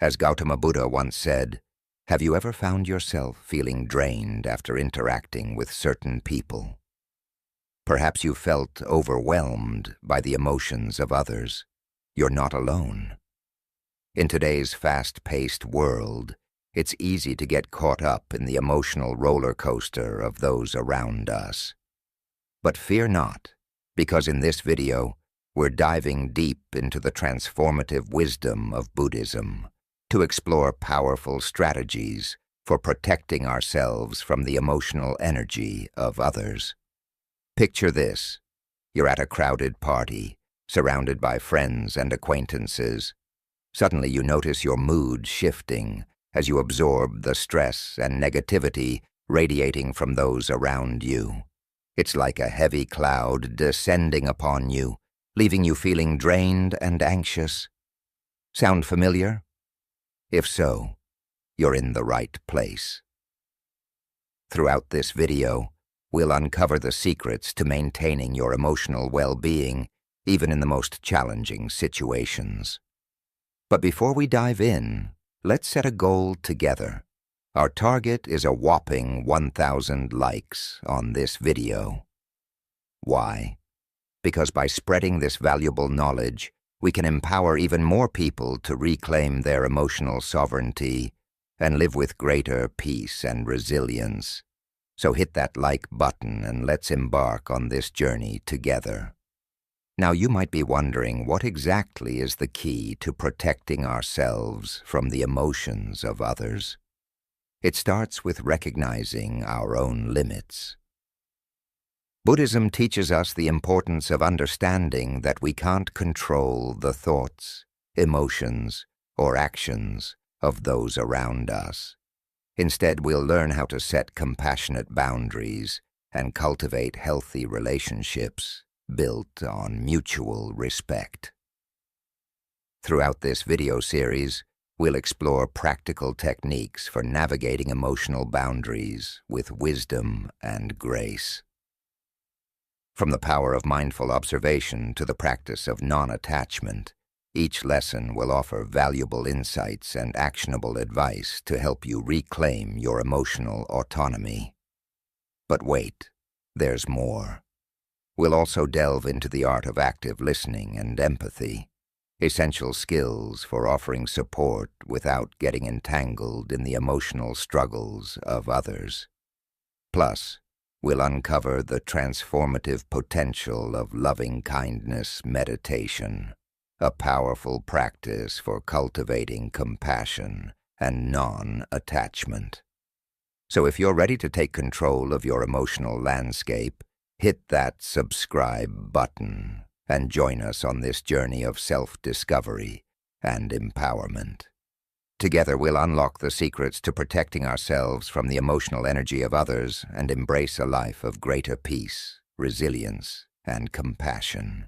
As Gautama Buddha once said, have you ever found yourself feeling drained after interacting with certain people? Perhaps you felt overwhelmed by the emotions of others. You're not alone. In today's fast-paced world, it's easy to get caught up in the emotional roller coaster of those around us. But fear not, because in this video, we're diving deep into the transformative wisdom of Buddhism to explore powerful strategies for protecting ourselves from the emotional energy of others. Picture this. You're at a crowded party, surrounded by friends and acquaintances. Suddenly you notice your mood shifting as you absorb the stress and negativity radiating from those around you. It's like a heavy cloud descending upon you, leaving you feeling drained and anxious. Sound familiar? If so, you're in the right place. Throughout this video, we'll uncover the secrets to maintaining your emotional well-being, even in the most challenging situations. But before we dive in, let's set a goal together. Our target is a whopping 1,000 likes on this video. Why? Because by spreading this valuable knowledge, we can empower even more people to reclaim their emotional sovereignty and live with greater peace and resilience. So hit that like button and let's embark on this journey together. Now you might be wondering what exactly is the key to protecting ourselves from the emotions of others. It starts with recognizing our own limits. Buddhism teaches us the importance of understanding that we can't control the thoughts, emotions, or actions of those around us. Instead, we'll learn how to set compassionate boundaries and cultivate healthy relationships built on mutual respect. Throughout this video series, we'll explore practical techniques for navigating emotional boundaries with wisdom and grace. From the power of mindful observation to the practice of non-attachment, each lesson will offer valuable insights and actionable advice to help you reclaim your emotional autonomy. But wait, there's more. We'll also delve into the art of active listening and empathy, essential skills for offering support without getting entangled in the emotional struggles of others. Plus, we'll uncover the transformative potential of loving-kindness meditation, a powerful practice for cultivating compassion and non-attachment. So if you're ready to take control of your emotional landscape, hit that subscribe button and join us on this journey of self-discovery and empowerment. Together we'll unlock the secrets to protecting ourselves from the emotional energy of others and embrace a life of greater peace, resilience, and compassion.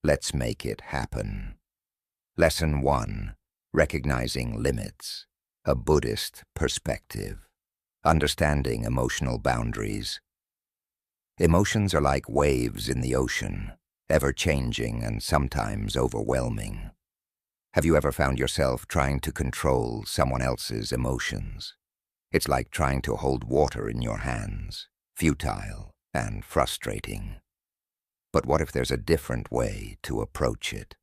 Let's make it happen. Lesson 1. Recognizing limits. A Buddhist perspective. Understanding emotional boundaries. Emotions are like waves in the ocean, ever-changing and sometimes overwhelming. Have you ever found yourself trying to control someone else's emotions? It's like trying to hold water in your hands, futile and frustrating. But what if there's a different way to approach it?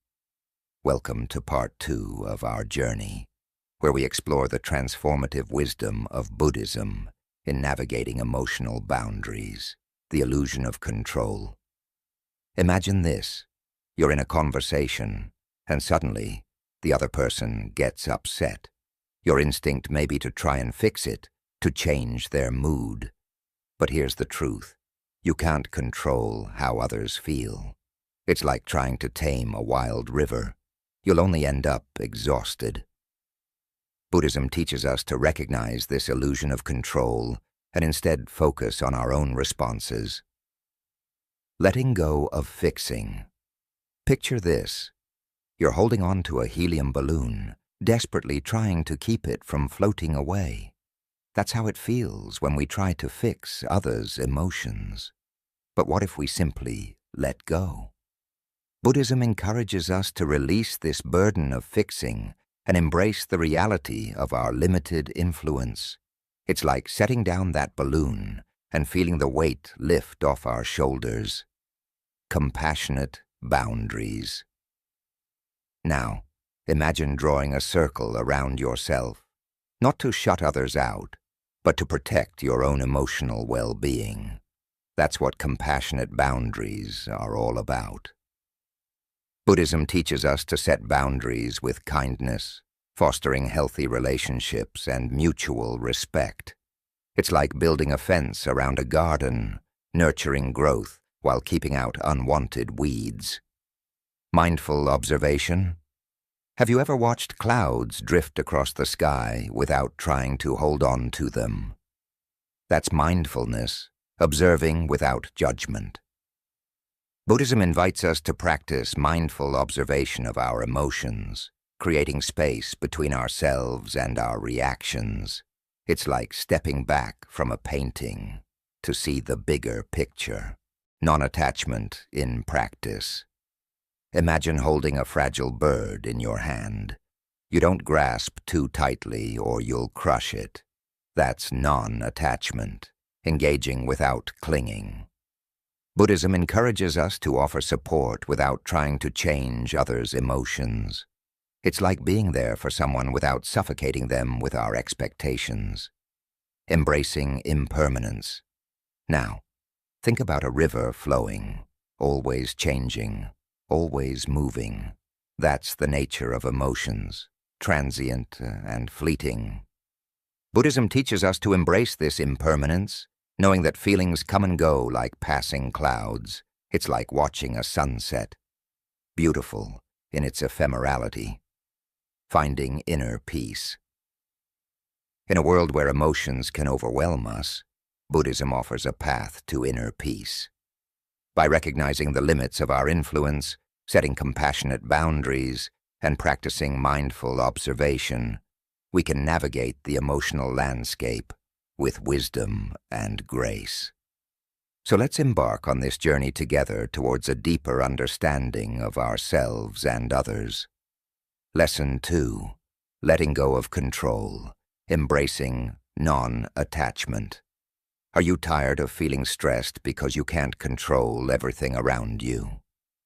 Welcome to part 2 of our journey, where we explore the transformative wisdom of Buddhism in navigating emotional boundaries, the illusion of control. Imagine this. You're in a conversation, and suddenly, the other person gets upset. Your instinct may be to try and fix it, to change their mood. But here's the truth. You can't control how others feel. It's like trying to tame a wild river. You'll only end up exhausted. Buddhism teaches us to recognize this illusion of control and instead focus on our own responses. Letting go of fixing. Picture this. You're holding on to a helium balloon, desperately trying to keep it from floating away. That's how it feels when we try to fix others' emotions. But what if we simply let go? Buddhism encourages us to release this burden of fixing and embrace the reality of our limited influence. It's like setting down that balloon and feeling the weight lift off our shoulders. Compassionate boundaries. Now, imagine drawing a circle around yourself, not to shut others out, but to protect your own emotional well-being. That's what compassionate boundaries are all about. Buddhism teaches us to set boundaries with kindness, fostering healthy relationships and mutual respect. It's like building a fence around a garden, nurturing growth while keeping out unwanted weeds. Mindful observation. Have you ever watched clouds drift across the sky without trying to hold on to them? That's mindfulness, observing without judgment. Buddhism invites us to practice mindful observation of our emotions, creating space between ourselves and our reactions. It's like stepping back from a painting to see the bigger picture. Non-attachment in practice. Imagine holding a fragile bird in your hand. You don't grasp too tightly or you'll crush it. That's non-attachment, engaging without clinging. Buddhism encourages us to offer support without trying to change others' emotions. It's like being there for someone without suffocating them with our expectations. Embracing impermanence. Now, think about a river flowing, always changing, always moving. That's the nature of emotions, transient and fleeting. Buddhism teaches us to embrace this impermanence, knowing that feelings come and go like passing clouds. It's like watching a sunset, beautiful in its ephemerality. Finding inner peace. In a world where emotions can overwhelm us, Buddhism offers a path to inner peace. By recognizing the limits of our influence, setting compassionate boundaries, and practicing mindful observation, we can navigate the emotional landscape with wisdom and grace. So let's embark on this journey together towards a deeper understanding of ourselves and others. Lesson 2. Letting go of control, embracing non-attachment. Are you tired of feeling stressed because you can't control everything around you?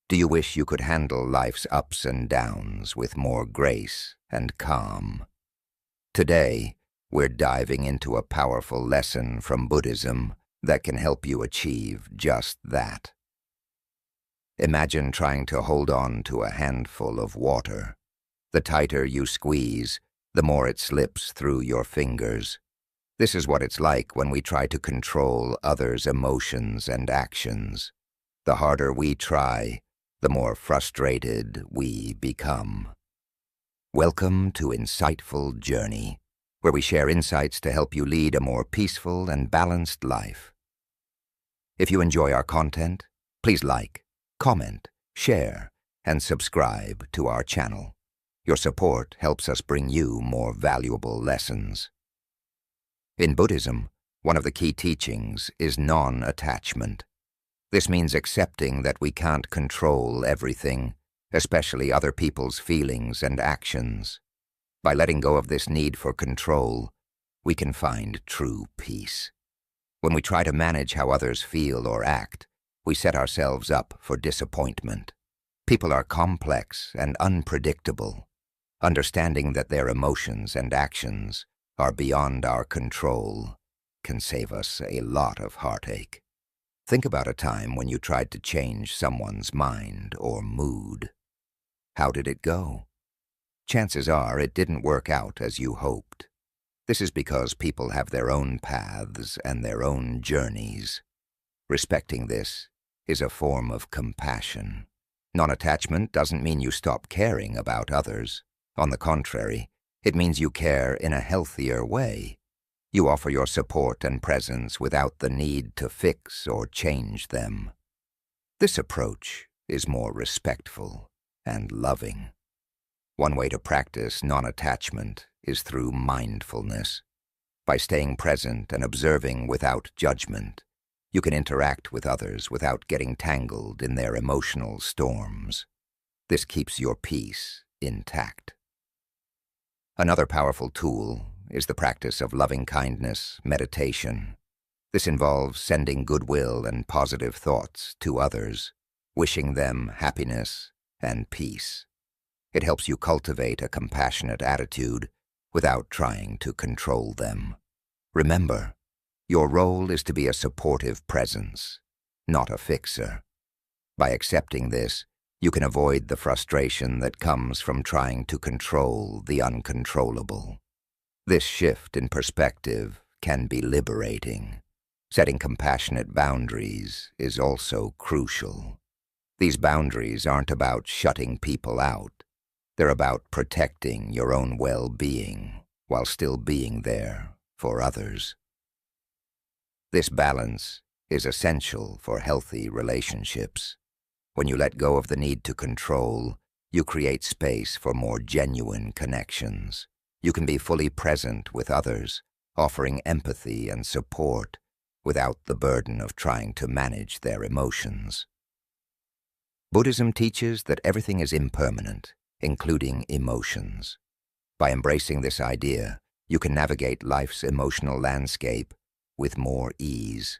Do you wish you could handle life's ups and downs with more grace and calm? Today, we're diving into a powerful lesson from Buddhism that can help you achieve just that. Imagine trying to hold on to a handful of water. The tighter you squeeze, the more it slips through your fingers. This is what it's like when we try to control others' emotions and actions. The harder we try, the more frustrated we become. Welcome to Insightful Journey, where we share insights to help you lead a more peaceful and balanced life. If you enjoy our content, please like, comment, share, and subscribe to our channel. Your support helps us bring you more valuable lessons. In Buddhism, one of the key teachings is non-attachment. This means accepting that we can't control everything, especially other people's feelings and actions. By letting go of this need for control, we can find true peace. When we try to manage how others feel or act, we set ourselves up for disappointment. People are complex and unpredictable. Understanding that their emotions and actions are beyond our control can save us a lot of heartache. Think about a time when you tried to change someone's mind or mood. How did it go? Chances are it didn't work out as you hoped. This is because people have their own paths and their own journeys. Respecting this is a form of compassion. Non-attachment doesn't mean you stop caring about others. On the contrary, it means you care in a healthier way. You offer your support and presence without the need to fix or change them. This approach is more respectful and loving. One way to practice non-attachment is through mindfulness. By staying present and observing without judgment, you can interact with others without getting tangled in their emotional storms. This keeps your peace intact. Another powerful tool is the practice of loving-kindness meditation. This involves sending goodwill and positive thoughts to others, wishing them happiness and peace. It helps you cultivate a compassionate attitude without trying to control them. Remember, your role is to be a supportive presence, not a fixer. By accepting this, you can avoid the frustration that comes from trying to control the uncontrollable. This shift in perspective can be liberating. Setting compassionate boundaries is also crucial. These boundaries aren't about shutting people out. They're about protecting your own well-being while still being there for others. This balance is essential for healthy relationships. When you let go of the need to control, you create space for more genuine connections. You can be fully present with others, offering empathy and support without the burden of trying to manage their emotions. Buddhism teaches that everything is impermanent, including emotions. By embracing this idea, you can navigate life's emotional landscape with more ease.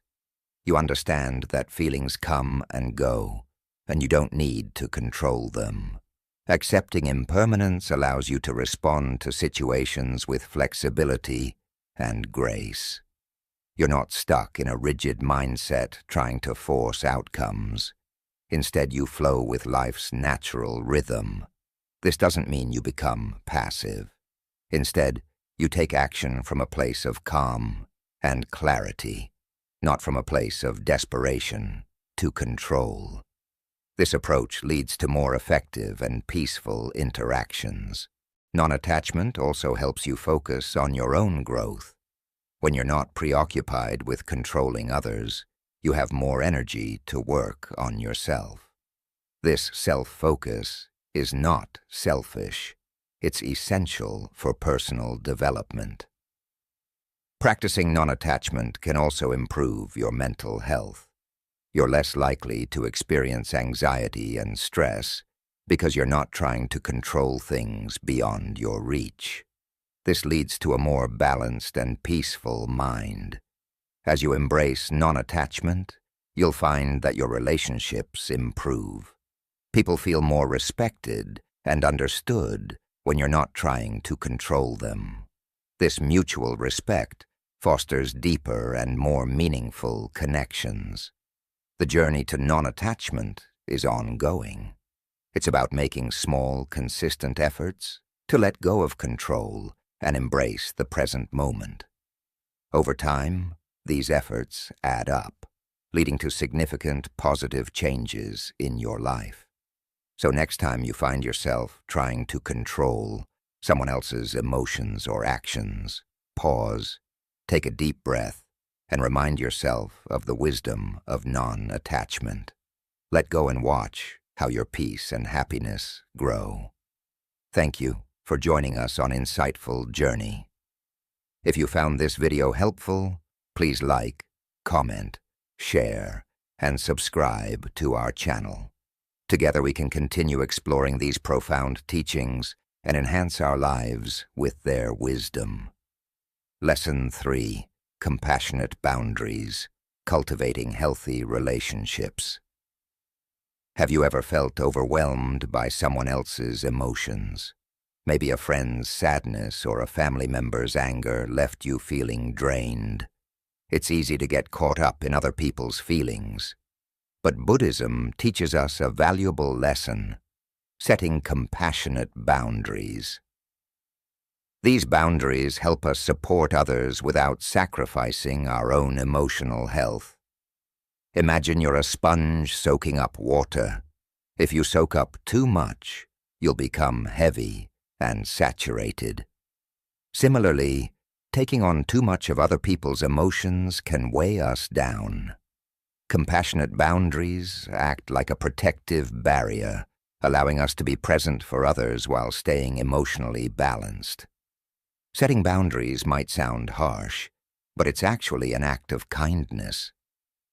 You understand that feelings come and go, and you don't need to control them. Accepting impermanence allows you to respond to situations with flexibility and grace. You're not stuck in a rigid mindset trying to force outcomes. Instead, you flow with life's natural rhythm. This doesn't mean you become passive. Instead, you take action from a place of calm and clarity, not from a place of desperation to control. This approach leads to more effective and peaceful interactions. Non-attachment also helps you focus on your own growth. When you're not preoccupied with controlling others, you have more energy to work on yourself. This self-focus is not selfish. It's essential for personal development. Practicing non-attachment can also improve your mental health. You're less likely to experience anxiety and stress because you're not trying to control things beyond your reach. This leads to a more balanced and peaceful mind. As you embrace non-attachment, you'll find that your relationships improve. People feel more respected and understood when you're not trying to control them. This mutual respect fosters deeper and more meaningful connections. The journey to non-attachment is ongoing. It's about making small, consistent efforts to let go of control and embrace the present moment. Over time, these efforts add up, leading to significant positive changes in your life. So next time you find yourself trying to control someone else's emotions or actions, pause, take a deep breath, and remind yourself of the wisdom of non-attachment. Let go and watch how your peace and happiness grow. Thank you for joining us on Insightful Journey. If you found this video helpful, please like, comment, share, and subscribe to our channel. Together we can continue exploring these profound teachings and enhance our lives with their wisdom. Lesson 3. Compassionate Boundaries. Cultivating Healthy Relationships. Have you ever felt overwhelmed by someone else's emotions? Maybe a friend's sadness or a family member's anger left you feeling drained. It's easy to get caught up in other people's feelings. But Buddhism teaches us a valuable lesson: setting compassionate boundaries. These boundaries help us support others without sacrificing our own emotional health. Imagine you're a sponge soaking up water. If you soak up too much, you'll become heavy and saturated. Similarly, taking on too much of other people's emotions can weigh us down. Compassionate boundaries act like a protective barrier, allowing us to be present for others while staying emotionally balanced. Setting boundaries might sound harsh, but it's actually an act of kindness.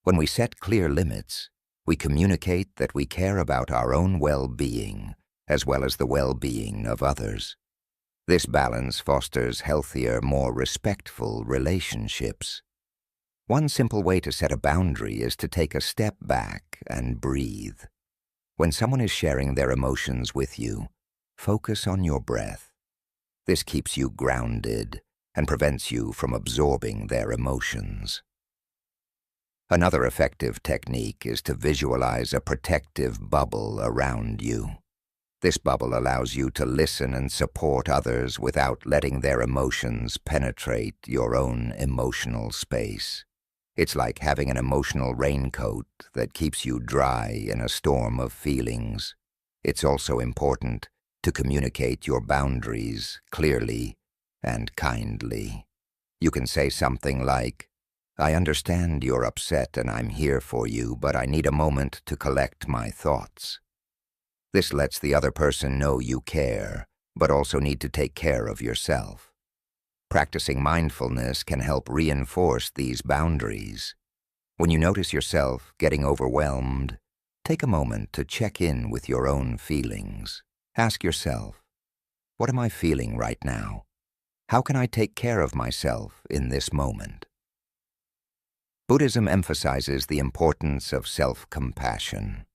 When we set clear limits, we communicate that we care about our own well-being as well as the well-being of others. This balance fosters healthier, more respectful relationships. One simple way to set a boundary is to take a step back and breathe. When someone is sharing their emotions with you, focus on your breath. This keeps you grounded and prevents you from absorbing their emotions. Another effective technique is to visualize a protective bubble around you. This bubble allows you to listen and support others without letting their emotions penetrate your own emotional space. It's like having an emotional raincoat that keeps you dry in a storm of feelings. It's also important to communicate your boundaries clearly and kindly. You can say something like, "I understand you're upset and I'm here for you, but I need a moment to collect my thoughts." This lets the other person know you care, but also need to take care of yourself. Practicing mindfulness can help reinforce these boundaries. When you notice yourself getting overwhelmed, take a moment to check in with your own feelings. Ask yourself, what am I feeling right now? How can I take care of myself in this moment? Buddhism emphasizes the importance of self-compassion.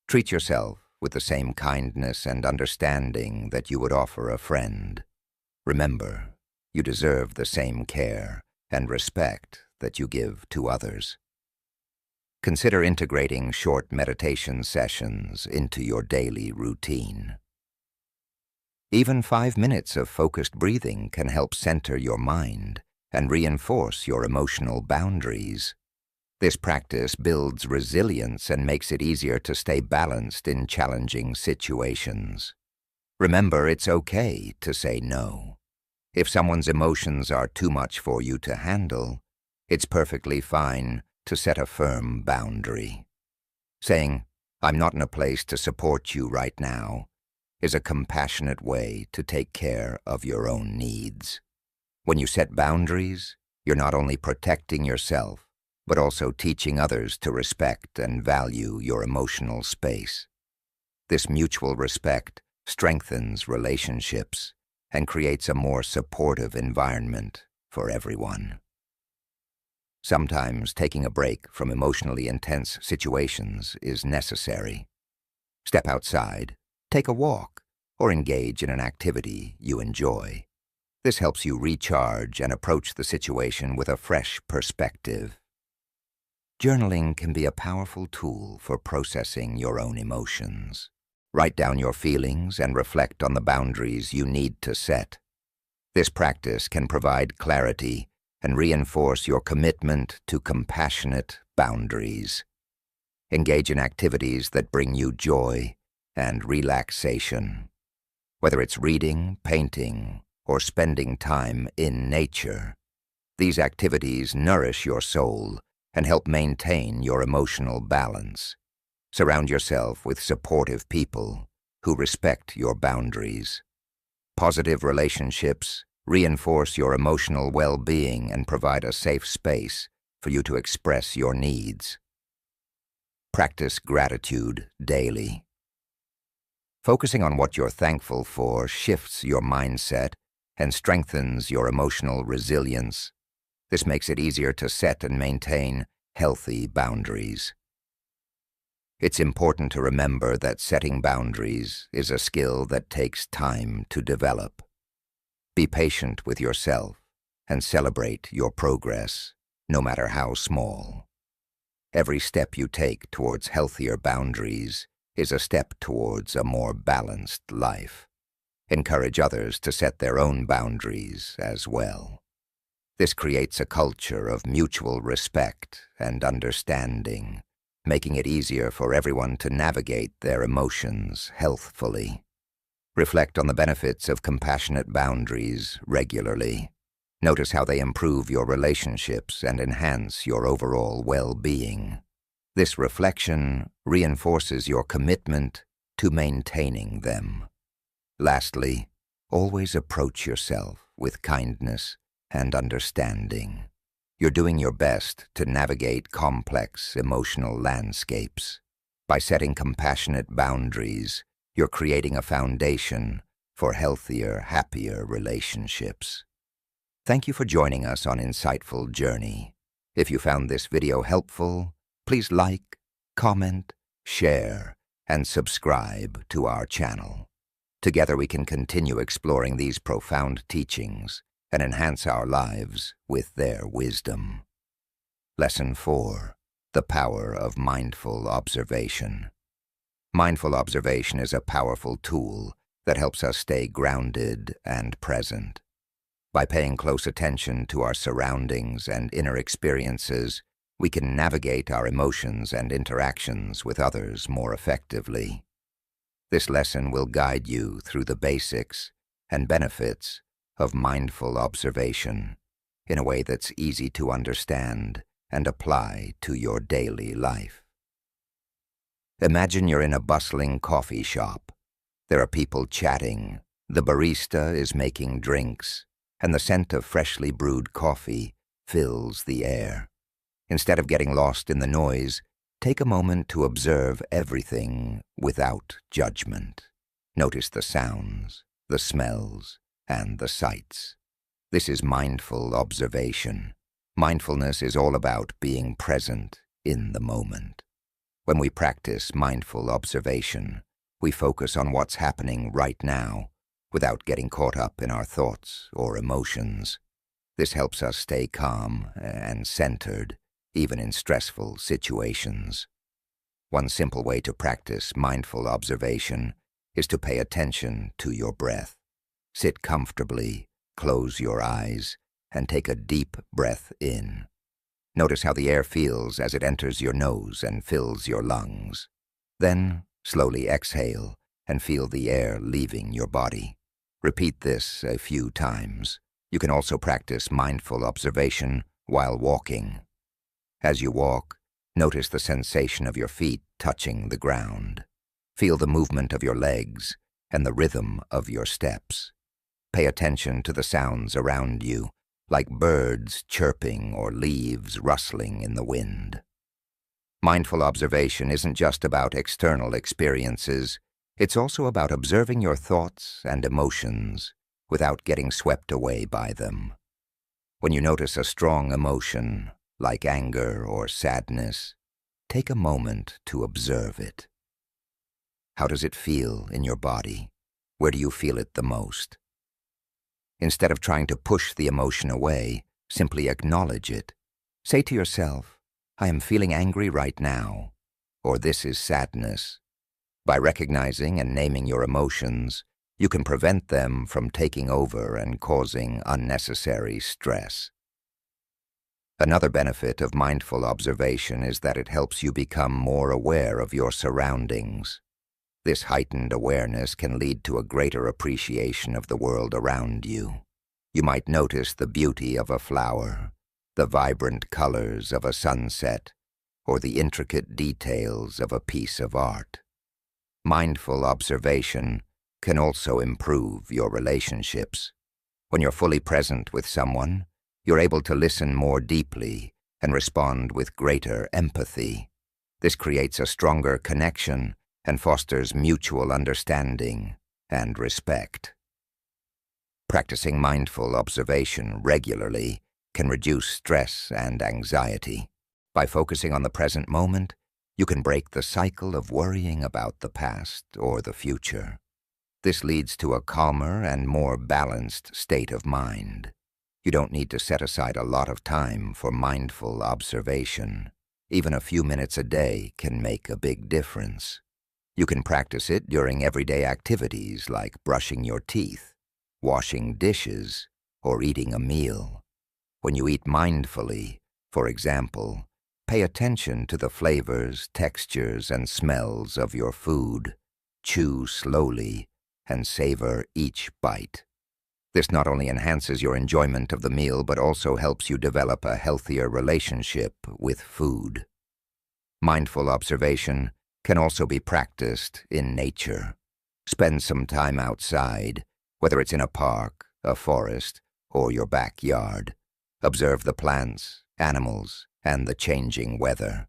Treat yourself with the same kindness and understanding that you would offer a friend. Remember, you deserve the same care and respect that you give to others. Consider integrating short meditation sessions into your daily routine. Even 5 minutes of focused breathing can help center your mind and reinforce your emotional boundaries. This practice builds resilience and makes it easier to stay balanced in challenging situations. Remember, it's okay to say no. If someone's emotions are too much for you to handle, it's perfectly fine to set a firm boundary. Saying, "I'm not in a place to support you right now," is a compassionate way to take care of your own needs. When you set boundaries, you're not only protecting yourself, but also teaching others to respect and value your emotional space. This mutual respect strengthens relationships and creates a more supportive environment for everyone. Sometimes taking a break from emotionally intense situations is necessary. Step outside, take a walk, or engage in an activity you enjoy. This helps you recharge and approach the situation with a fresh perspective. Journaling can be a powerful tool for processing your own emotions. Write down your feelings and reflect on the boundaries you need to set. This practice can provide clarity and reinforce your commitment to compassionate boundaries. Engage in activities that bring you joy and relaxation. Whether it's reading, painting, or spending time in nature, these activities nourish your soul and help maintain your emotional balance. Surround yourself with supportive people who respect your boundaries. Positive relationships reinforce your emotional well-being and provide a safe space for you to express your needs. Practice gratitude daily. Focusing on what you're thankful for shifts your mindset and strengthens your emotional resilience. This makes it easier to set and maintain healthy boundaries. It's important to remember that setting boundaries is a skill that takes time to develop. Be patient with yourself and celebrate your progress, no matter how small. Every step you take towards healthier boundaries is a step towards a more balanced life. Encourage others to set their own boundaries as well. This creates a culture of mutual respect and understanding, making it easier for everyone to navigate their emotions healthfully. Reflect on the benefits of compassionate boundaries regularly. Notice how they improve your relationships and enhance your overall well-being. This reflection reinforces your commitment to maintaining them. Lastly, always approach yourself with kindness and understanding. You're doing your best to navigate complex emotional landscapes. By setting compassionate boundaries, you're creating a foundation for healthier, happier relationships. Thank you for joining us on Insightful Journey. If you found this video helpful, please like, comment, share, and subscribe to our channel. Together we can continue exploring these profound teachings and enhance our lives with their wisdom. Lesson 4. The Power of Mindful Observation. Mindful observation is a powerful tool that helps us stay grounded and present. By paying close attention to our surroundings and inner experiences, we can navigate our emotions and interactions with others more effectively. This lesson will guide you through the basics and benefits of mindful observation in a way that's easy to understand and apply to your daily life. Imagine you're in a bustling coffee shop. There are people chatting, the barista is making drinks, and the scent of freshly brewed coffee fills the air. Instead of getting lost in the noise, take a moment to observe everything without judgment. Notice the sounds, the smells, and the sights. This is mindful observation. Mindfulness is all about being present in the moment. When we practice mindful observation, we focus on what's happening right now without getting caught up in our thoughts or emotions. This helps us stay calm and centered, even in stressful situations. One simple way to practice mindful observation is to pay attention to your breath. Sit comfortably, close your eyes, and take a deep breath in. Notice how the air feels as it enters your nose and fills your lungs. Then, slowly exhale and feel the air leaving your body. Repeat this a few times. You can also practice mindful observation while walking. As you walk, notice the sensation of your feet touching the ground. Feel the movement of your legs and the rhythm of your steps. Pay attention to the sounds around you, like birds chirping or leaves rustling in the wind. Mindful observation isn't just about external experiences. It's also about observing your thoughts and emotions without getting swept away by them. When you notice a strong emotion, like anger or sadness, take a moment to observe it. How does it feel in your body? Where do you feel it the most? Instead of trying to push the emotion away, simply acknowledge it. Say to yourself, I am feeling angry right now, or this is sadness. By recognizing and naming your emotions, you can prevent them from taking over and causing unnecessary stress. Another benefit of mindful observation is that it helps you become more aware of your surroundings. This heightened awareness can lead to a greater appreciation of the world around you. You might notice the beauty of a flower, the vibrant colors of a sunset, or the intricate details of a piece of art. Mindful observation can also improve your relationships. When you're fully present with someone, you're able to listen more deeply and respond with greater empathy. This creates a stronger connection and fosters mutual understanding and respect. Practicing mindful observation regularly can reduce stress and anxiety. By focusing on the present moment, you can break the cycle of worrying about the past or the future. This leads to a calmer and more balanced state of mind. You don't need to set aside a lot of time for mindful observation. Even a few minutes a day can make a big difference. You can practice it during everyday activities like brushing your teeth, washing dishes, or eating a meal. When you eat mindfully, for example, pay attention to the flavors, textures, and smells of your food. Chew slowly and savor each bite. This not only enhances your enjoyment of the meal, but also helps you develop a healthier relationship with food. Mindful observation can also be practiced in nature. Spend some time outside, whether it's in a park, a forest, or your backyard. Observe the plants, animals, and the changing weather.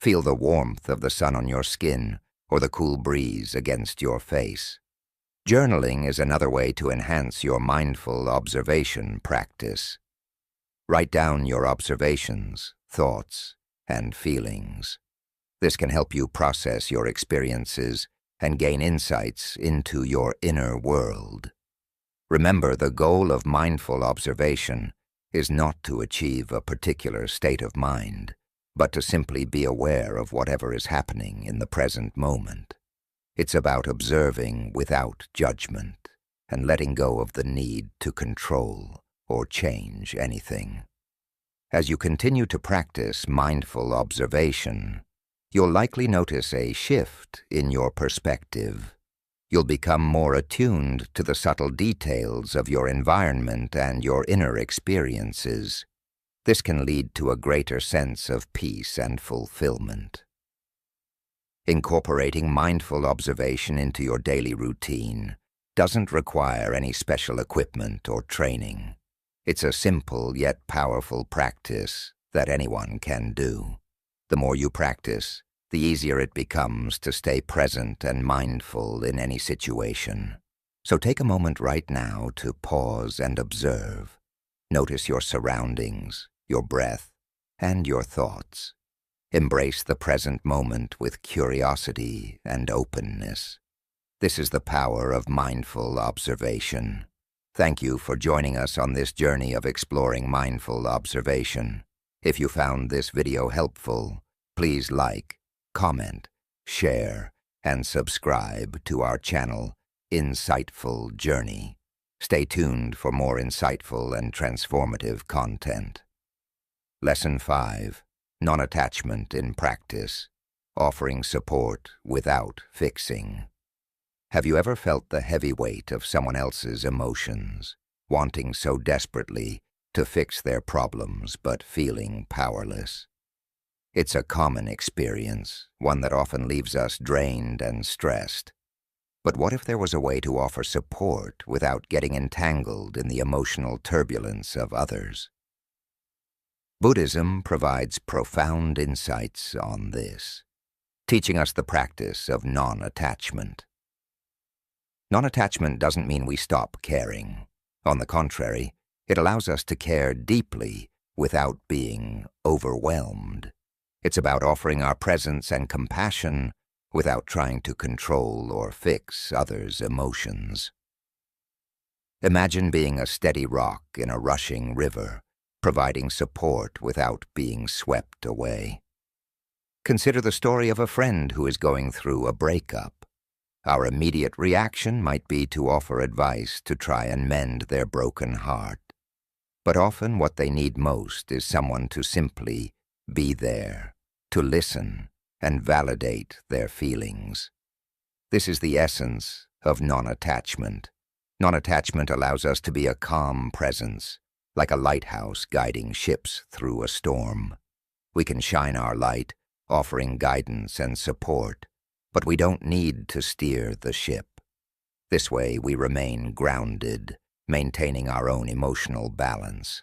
Feel the warmth of the sun on your skin or the cool breeze against your face. Journaling is another way to enhance your mindful observation practice. Write down your observations, thoughts, and feelings. This can help you process your experiences and gain insights into your inner world. Remember, the goal of mindful observation is not to achieve a particular state of mind, but to simply be aware of whatever is happening in the present moment. It's about observing without judgment and letting go of the need to control or change anything. As you continue to practice mindful observation, you'll likely notice a shift in your perspective. You'll become more attuned to the subtle details of your environment and your inner experiences. This can lead to a greater sense of peace and fulfillment. Incorporating mindful observation into your daily routine doesn't require any special equipment or training. It's a simple yet powerful practice that anyone can do. The more you practice, the easier it becomes to stay present and mindful in any situation. So take a moment right now to pause and observe. Notice your surroundings, your breath, and your thoughts. Embrace the present moment with curiosity and openness. This is the power of mindful observation. Thank you for joining us on this journey of exploring mindful observation. If you found this video helpful, please like, comment, share, and subscribe to our channel, Insightful Journey. Stay tuned for more insightful and transformative content. Lesson 5. Non-attachment in practice. Offering support without fixing. Have you ever felt the heavy weight of someone else's emotions, wanting so desperately to fix their problems but feeling powerless? It's a common experience, one that often leaves us drained and stressed. But what if there was a way to offer support without getting entangled in the emotional turbulence of others? Buddhism provides profound insights on this, teaching us the practice of non-attachment. Non-attachment doesn't mean we stop caring. On the contrary, it allows us to care deeply without being overwhelmed. It's about offering our presence and compassion without trying to control or fix others' emotions. Imagine being a steady rock in a rushing river, providing support without being swept away. Consider the story of a friend who is going through a breakup. Our immediate reaction might be to offer advice to try and mend their broken heart. But often what they need most is someone to simply be there, to listen and validate their feelings. This is the essence of non-attachment. Non-attachment allows us to be a calm presence, like a lighthouse guiding ships through a storm. We can shine our light, offering guidance and support, but we don't need to steer the ship. This way we remain grounded, maintaining our own emotional balance.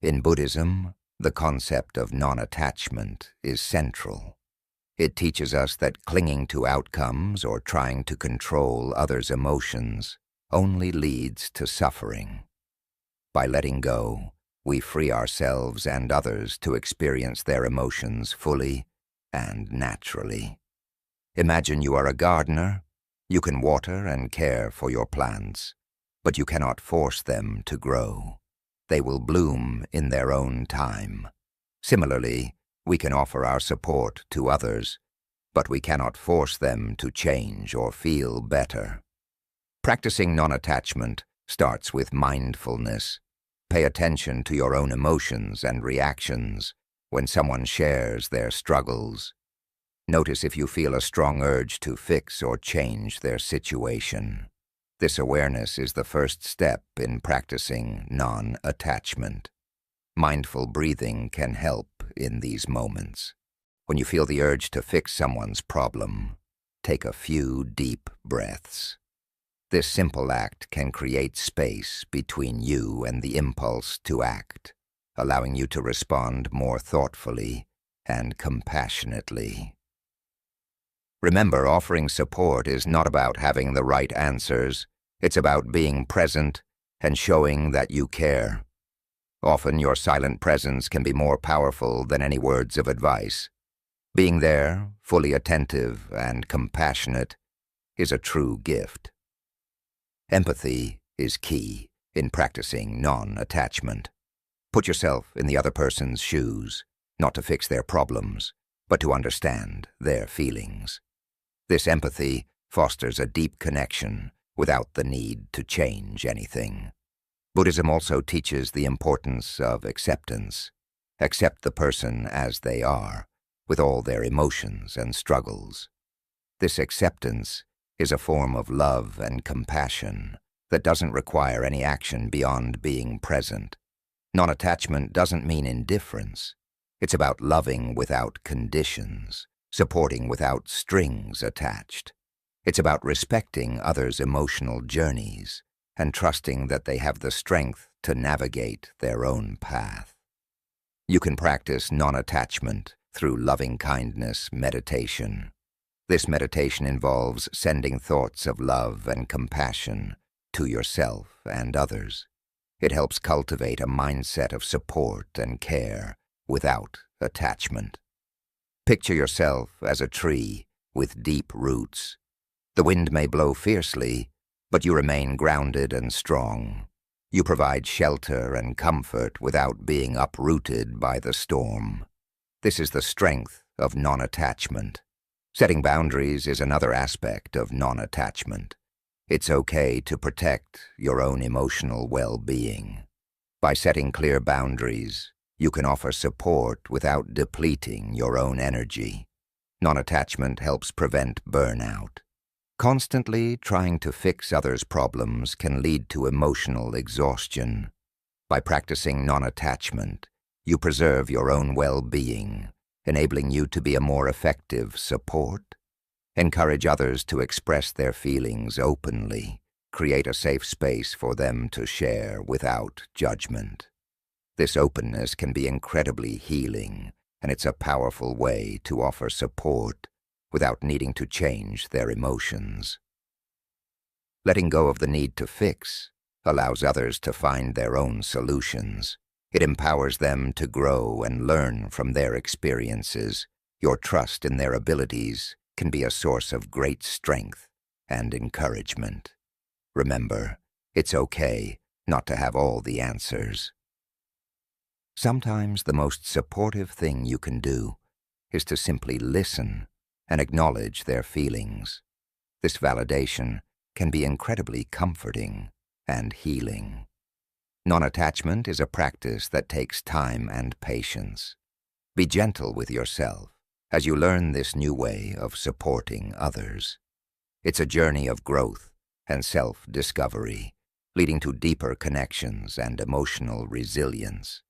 In Buddhism, the concept of non-attachment is central. It teaches us that clinging to outcomes or trying to control others' emotions only leads to suffering. By letting go, we free ourselves and others to experience their emotions fully and naturally. Imagine you are a gardener. You can water and care for your plants, but you cannot force them to grow. They will bloom in their own time. Similarly, we can offer our support to others, but we cannot force them to change or feel better. Practicing non-attachment starts with mindfulness. Pay attention to your own emotions and reactions when someone shares their struggles. Notice if you feel a strong urge to fix or change their situation. This awareness is the first step in practicing non-attachment. Mindful breathing can help in these moments. When you feel the urge to fix someone's problem, take a few deep breaths. This simple act can create space between you and the impulse to act, allowing you to respond more thoughtfully and compassionately. Remember, offering support is not about having the right answers. It's about being present and showing that you care. Often your silent presence can be more powerful than any words of advice. Being there, fully attentive and compassionate, is a true gift. Empathy is key in practicing non-attachment. Put yourself in the other person's shoes, not to fix their problems, but to understand their feelings. This empathy fosters a deep connection without the need to change anything. Buddhism also teaches the importance of acceptance. Accept the person as they are, with all their emotions and struggles. This acceptance is a form of love and compassion that doesn't require any action beyond being present. Non-attachment doesn't mean indifference. It's about loving without conditions, supporting without strings attached. It's about respecting others' emotional journeys and trusting that they have the strength to navigate their own path. You can practice non-attachment through loving-kindness meditation. This meditation involves sending thoughts of love and compassion to yourself and others. It helps cultivate a mindset of support and care without attachment. Picture yourself as a tree with deep roots. The wind may blow fiercely, but you remain grounded and strong. You provide shelter and comfort without being uprooted by the storm. This is the strength of non-attachment. Setting boundaries is another aspect of non-attachment. It's okay to protect your own emotional well-being. By setting clear boundaries, you can offer support without depleting your own energy. Non-attachment helps prevent burnout. Constantly trying to fix others' problems can lead to emotional exhaustion. By practicing non-attachment, you preserve your own well-being, enabling you to be a more effective support. Encourage others to express their feelings openly. Create a safe space for them to share without judgment. This openness can be incredibly healing, and it's a powerful way to offer support without needing to change their emotions. Letting go of the need to fix allows others to find their own solutions. It empowers them to grow and learn from their experiences. Your trust in their abilities can be a source of great strength and encouragement. Remember, it's okay not to have all the answers. Sometimes the most supportive thing you can do is to simply listen and acknowledge their feelings. This validation can be incredibly comforting and healing. Non-attachment is a practice that takes time and patience. Be gentle with yourself as you learn this new way of supporting others. It's a journey of growth and self-discovery, leading to deeper connections and emotional resilience.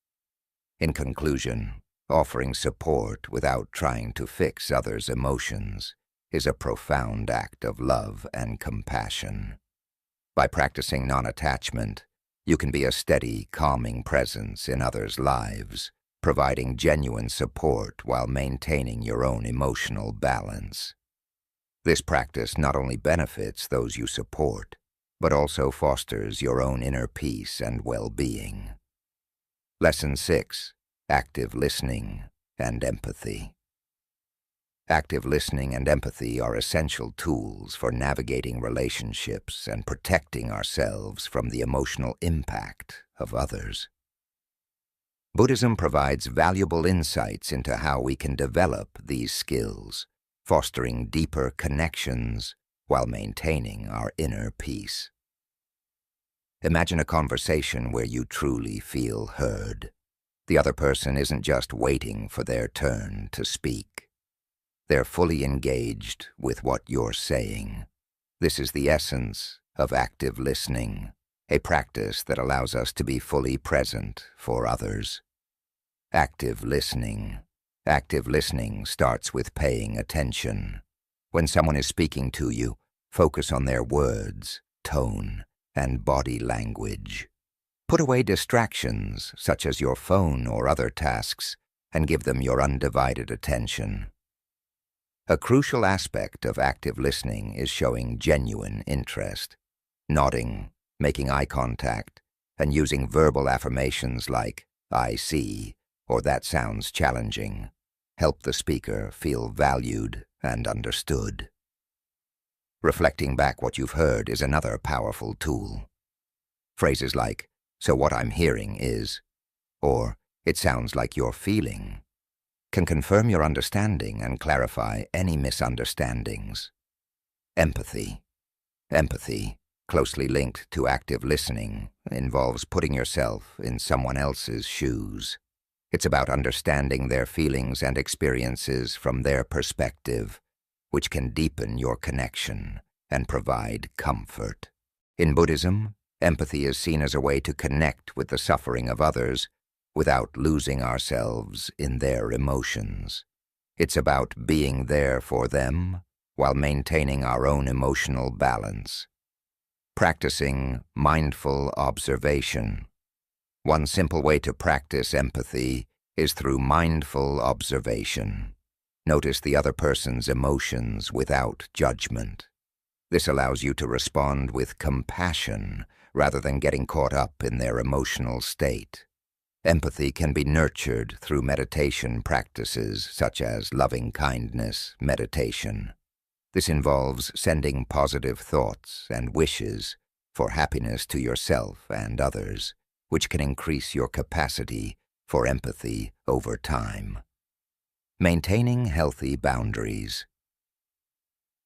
In conclusion, offering support without trying to fix others' emotions is a profound act of love and compassion. By practicing non-attachment, you can be a steady, calming presence in others' lives, providing genuine support while maintaining your own emotional balance. This practice not only benefits those you support, but also fosters your own inner peace and well-being. Lesson 6. Active listening and empathy. Active listening and empathy are essential tools for navigating relationships and protecting ourselves from the emotional impact of others. Buddhism provides valuable insights into how we can develop these skills, fostering deeper connections while maintaining our inner peace. Imagine a conversation where you truly feel heard. The other person isn't just waiting for their turn to speak. They're fully engaged with what you're saying. This is the essence of active listening, a practice that allows us to be fully present for others. Active listening. Active listening starts with paying attention. When someone is speaking to you, focus on their words, tone, and body language. Put away distractions, such as your phone or other tasks, and give them your undivided attention. A crucial aspect of active listening is showing genuine interest, nodding, making eye contact, and using verbal affirmations like, "I see," or "that sounds challenging," help the speaker feel valued and understood. Reflecting back what you've heard is another powerful tool. Phrases like, "So what I'm hearing is," or "It sounds like you're feeling," can confirm your understanding and clarify any misunderstandings. Empathy. Empathy, closely linked to active listening, involves putting yourself in someone else's shoes. It's about understanding their feelings and experiences from their perspective, which can deepen your connection and provide comfort. In Buddhism, empathy is seen as a way to connect with the suffering of others without losing ourselves in their emotions. It's about being there for them while maintaining our own emotional balance. Practicing mindful observation. One simple way to practice empathy is through mindful observation. Notice the other person's emotions without judgment. This allows you to respond with compassion rather than getting caught up in their emotional state. Empathy can be nurtured through meditation practices such as loving-kindness meditation. This involves sending positive thoughts and wishes for happiness to yourself and others, which can increase your capacity for empathy over time. Maintaining healthy boundaries.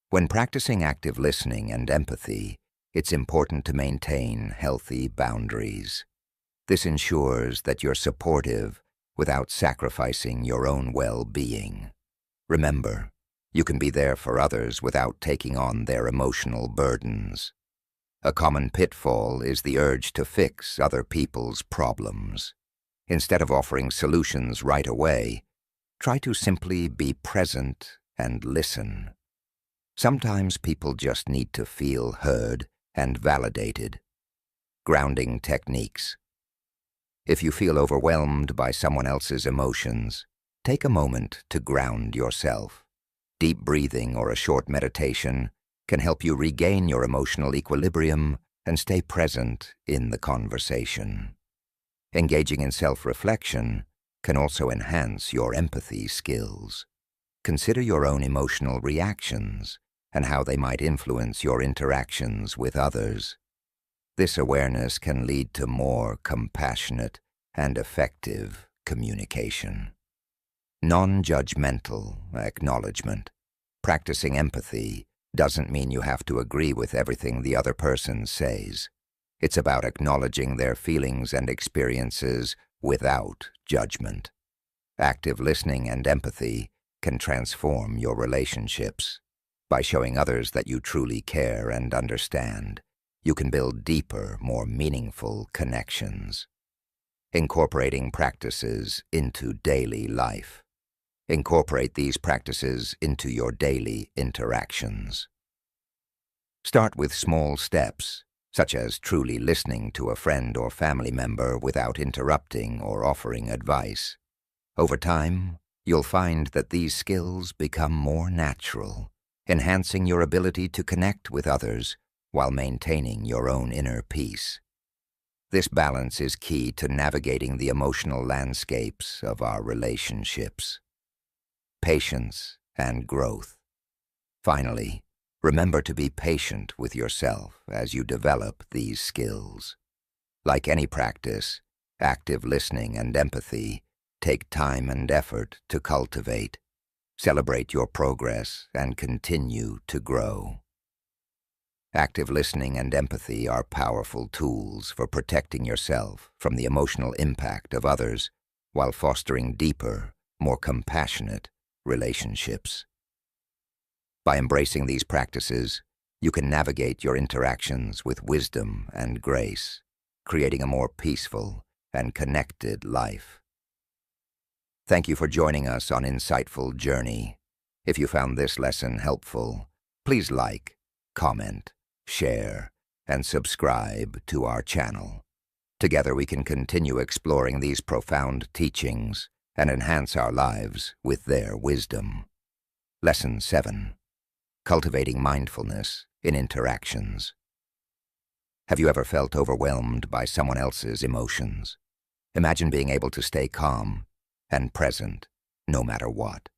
When practicing active listening and empathy, it's important to maintain healthy boundaries. This ensures that you're supportive without sacrificing your own well-being. Remember, you can be there for others without taking on their emotional burdens. A common pitfall is the urge to fix other people's problems. Instead of offering solutions right away, try to simply be present and listen. Sometimes people just need to feel heard and validated. Grounding techniques. If you feel overwhelmed by someone else's emotions, take a moment to ground yourself. Deep breathing or a short meditation can help you regain your emotional equilibrium and stay present in the conversation. Engaging in self-reflection can also enhance your empathy skills. Consider your own emotional reactions and how they might influence your interactions with others. This awareness can lead to more compassionate and effective communication. Non-judgmental acknowledgement. Practicing empathy doesn't mean you have to agree with everything the other person says. It's about acknowledging their feelings and experiences without judgment. Active listening and empathy can transform your relationships. By showing others that you truly care and understand, you can build deeper, more meaningful connections. Incorporating practices into daily life. Incorporate these practices into your daily interactions. Start with small steps, such as truly listening to a friend or family member without interrupting or offering advice. Over time, you'll find that these skills become more natural, enhancing your ability to connect with others while maintaining your own inner peace. This balance is key to navigating the emotional landscapes of our relationships. Patience and growth. Finally, remember to be patient with yourself as you develop these skills. Like any practice, active listening and empathy take time and effort to cultivate. Celebrate your progress and continue to grow. Active listening and empathy are powerful tools for protecting yourself from the emotional impact of others while fostering deeper, more compassionate relationships. By embracing these practices, you can navigate your interactions with wisdom and grace, creating a more peaceful and connected life. Thank you for joining us on Insightful Journey. If you found this lesson helpful, please like, comment, share, and subscribe to our channel. Together we can continue exploring these profound teachings and enhance our lives with their wisdom. Lesson 7. Cultivating mindfulness in interactions. Have you ever felt overwhelmed by someone else's emotions? Imagine being able to stay calm and present no matter what.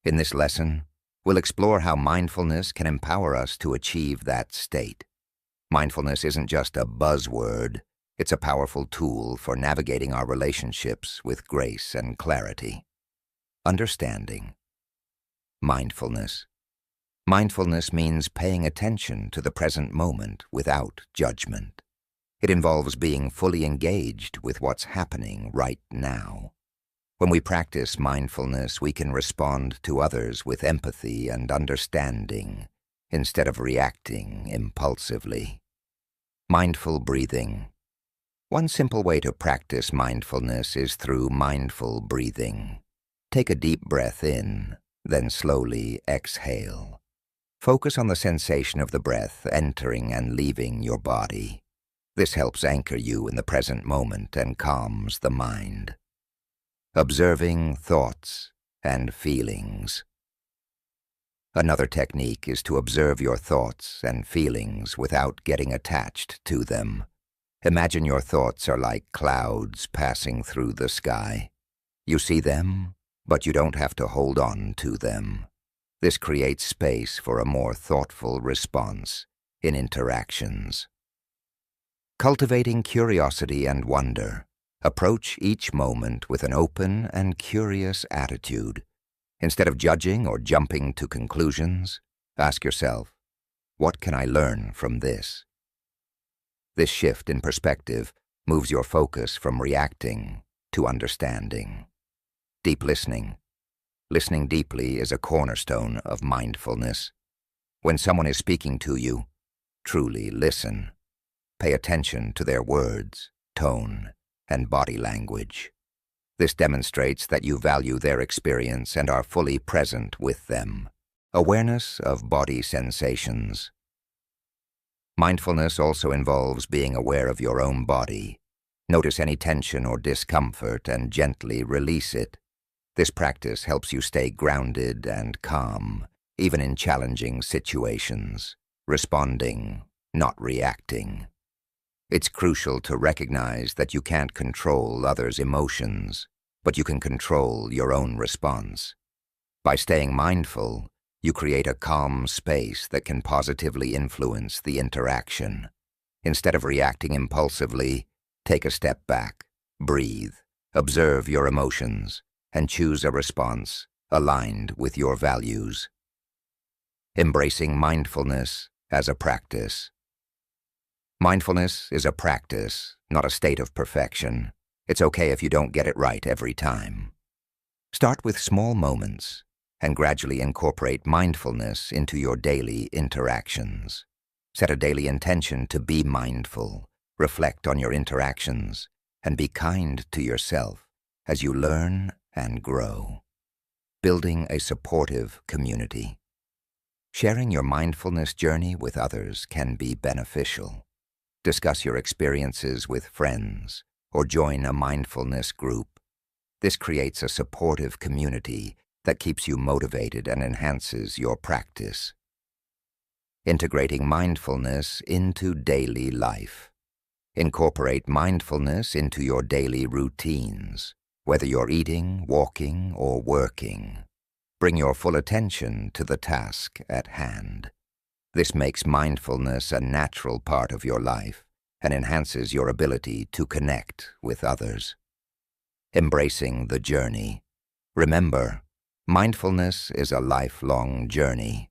In this lesson, we'll explore how mindfulness can empower us to achieve that state. Mindfulness isn't just a buzzword, it's a powerful tool for navigating our relationships with grace and clarity. Understanding. Mindfulness. Mindfulness means paying attention to the present moment without judgment. It involves being fully engaged with what's happening right now. When we practice mindfulness, we can respond to others with empathy and understanding instead of reacting impulsively. Mindful breathing. One simple way to practice mindfulness is through mindful breathing. Take a deep breath in, then slowly exhale. Focus on the sensation of the breath entering and leaving your body. This helps anchor you in the present moment and calms the mind. Observing thoughts and feelings. Another technique is to observe your thoughts and feelings without getting attached to them. Imagine your thoughts are like clouds passing through the sky. You see them, but you don't have to hold on to them. This creates space for a more thoughtful response in interactions. Cultivating curiosity and wonder. Approach each moment with an open and curious attitude. Instead of judging or jumping to conclusions, ask yourself, what can I learn from this? This shift in perspective moves your focus from reacting to understanding. Deep listening. Listening deeply is a cornerstone of mindfulness. When someone is speaking to you, truly listen. Pay attention to their words, tone, and body language. This demonstrates that you value their experience and are fully present with them. Awareness of body sensations. Mindfulness also involves being aware of your own body. Notice any tension or discomfort and gently release it. This practice helps you stay grounded and calm, even in challenging situations, responding, not reacting. It's crucial to recognize that you can't control others' emotions, but you can control your own response. By staying mindful, you create a calm space that can positively influence the interaction. Instead of reacting impulsively, take a step back, breathe, observe your emotions, and choose a response aligned with your values. Embracing mindfulness as a practice. Mindfulness is a practice, not a state of perfection. It's okay if you don't get it right every time. Start with small moments and gradually incorporate mindfulness into your daily interactions. Set a daily intention to be mindful, reflect on your interactions, and be kind to yourself as you learn and grow. Building a supportive community. Sharing your mindfulness journey with others can be beneficial. Discuss your experiences with friends or join a mindfulness group. This creates a supportive community that keeps you motivated and enhances your practice. Integrating mindfulness into daily life. Incorporate mindfulness into your daily routines, whether you're eating, walking, or working. Bring your full attention to the task at hand. This makes mindfulness a natural part of your life and enhances your ability to connect with others. Embracing the journey. Remember, mindfulness is a lifelong journey.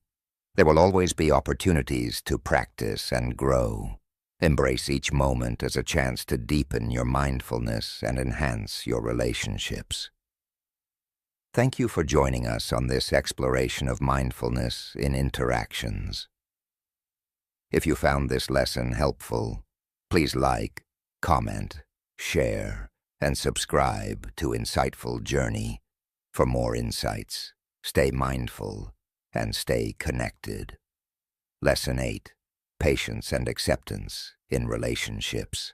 There will always be opportunities to practice and grow. Embrace each moment as a chance to deepen your mindfulness and enhance your relationships. Thank you for joining us on this exploration of mindfulness in interactions. If you found this lesson helpful, please like, comment, share, and subscribe to Insightful Journey for more insights. Stay mindful and stay connected. Lesson 8. Patience and Acceptance in Relationships.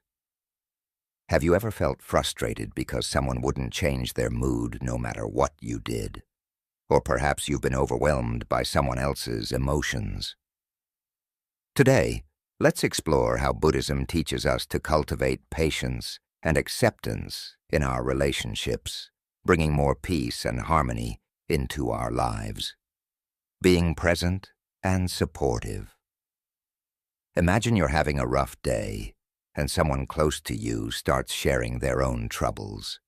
Have you ever felt frustrated because someone wouldn't change their mood no matter what you did? Or perhaps you've been overwhelmed by someone else's emotions. Today, let's explore how Buddhism teaches us to cultivate patience and acceptance in our relationships, bringing more peace and harmony into our lives. Being present and supportive. Imagine you're having a rough day, and someone close to you starts sharing their own troubles.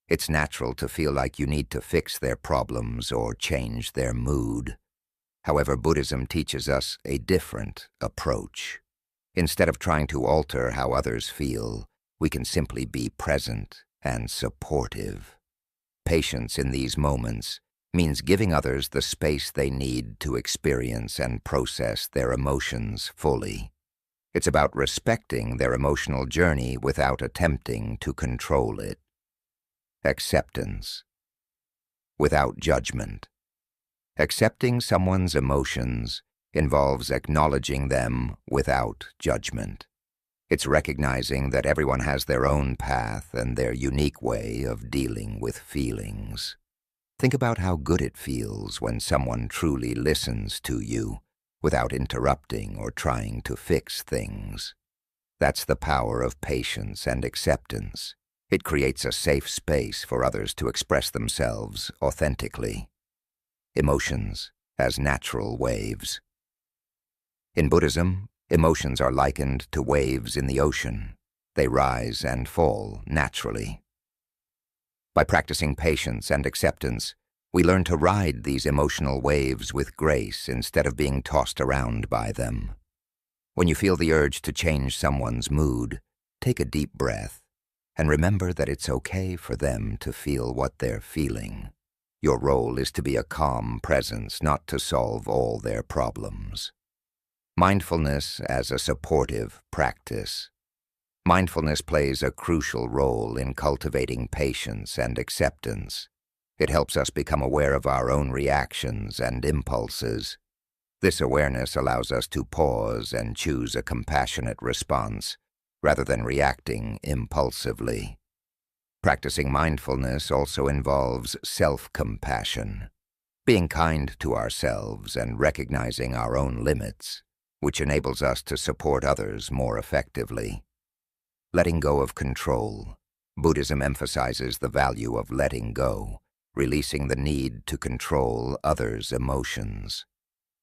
It's natural to feel like you need to fix their problems or change their mood. However, Buddhism teaches us a different approach. Instead of trying to alter how others feel, we can simply be present and supportive. Patience in these moments means giving others the space they need to experience and process their emotions fully. It's about respecting their emotional journey without attempting to control it. Acceptance. Without judgment. Accepting someone's emotions involves acknowledging them without judgment. It's recognizing that everyone has their own path and their unique way of dealing with feelings. Think about how good it feels when someone truly listens to you without interrupting or trying to fix things. That's the power of patience and acceptance. It creates a safe space for others to express themselves authentically. Emotions as natural waves. In Buddhism, emotions are likened to waves in the ocean. They rise and fall naturally. By practicing patience and acceptance, we learn to ride these emotional waves with grace instead of being tossed around by them. When you feel the urge to change someone's mood, take a deep breath and remember that it's okay for them to feel what they're feeling. Your role is to be a calm presence, not to solve all their problems. Mindfulness as a supportive practice. Mindfulness plays a crucial role in cultivating patience and acceptance. It helps us become aware of our own reactions and impulses. This awareness allows us to pause and choose a compassionate response, rather than reacting impulsively. Practicing mindfulness also involves self-compassion, being kind to ourselves and recognizing our own limits, which enables us to support others more effectively. Letting go of control. Buddhism emphasizes the value of letting go, releasing the need to control others' emotions.